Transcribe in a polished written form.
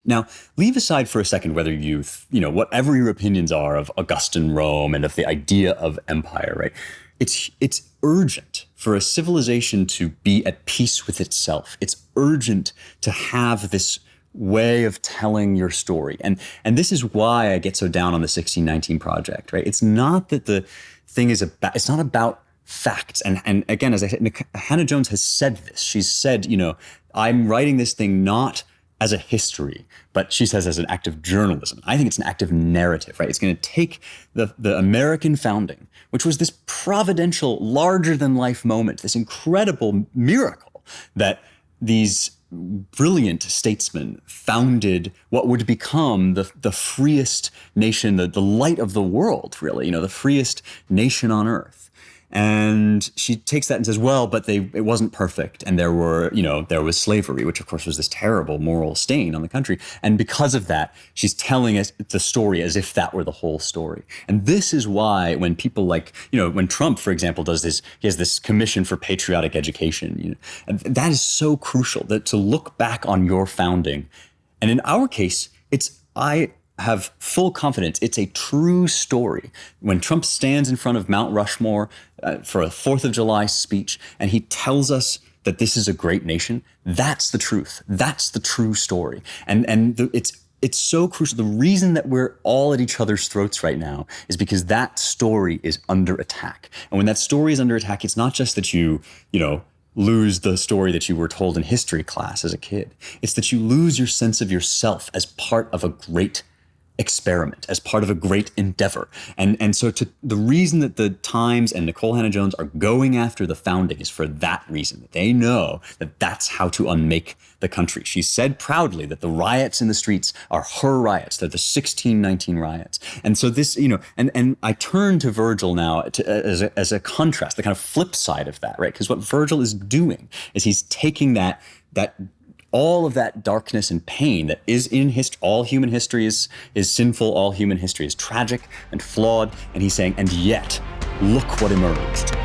Now, leave aside for a second whether whatever your opinions are of Augustan Rome and of the idea of empire, right? It's urgent for a civilization to be at peace with itself. It's urgent to have this way of telling your story. And this is why I get so down on the 1619 Project, right? It's not that the thing is it's not about facts. And again, as I said, Hannah Jones has said this. She's said, I'm writing this thing not as a history, but she says as an act of journalism. I think it's an act of narrative, right? It's going to take the American founding, which was this providential, larger than life moment, this incredible miracle that these brilliant statesmen founded what would become the freest nation, the light of the world, really, the freest nation on earth. And she takes that and says, well, but it wasn't perfect. And there was slavery, which of course was this terrible moral stain on the country. And because of that, she's telling us the story as if that were the whole story. And this is why when people like, when Trump, for example, does this, he has this commission for patriotic education, and that is so crucial, that to look back on your founding. And in our case, I have full confidence it's a true story. When Trump stands in front of Mount Rushmore for a 4th of July speech, and he tells us that this is a great nation, that's the truth. That's the true story. It's so crucial. The reason that we're all at each other's throats right now is because that story is under attack. And when that story is under attack, it's not just that you lose the story that you were told in history class as a kid. It's that you lose your sense of yourself as part of a great experiment, as part of a great endeavor. And so the reason that the Times and Nicole Hannah-Jones are going after the founding is for that reason. That they know that that's how to unmake the country. She said proudly that the riots in the streets are her riots. They're the 1619 riots. And so this, and I turn to Virgil now as a contrast, the kind of flip side of that, right? Because what Virgil is doing is he's taking that all of that darkness and pain that is in history. All human history is sinful. All human history is tragic and flawed. And he's saying, and yet, look what emerged.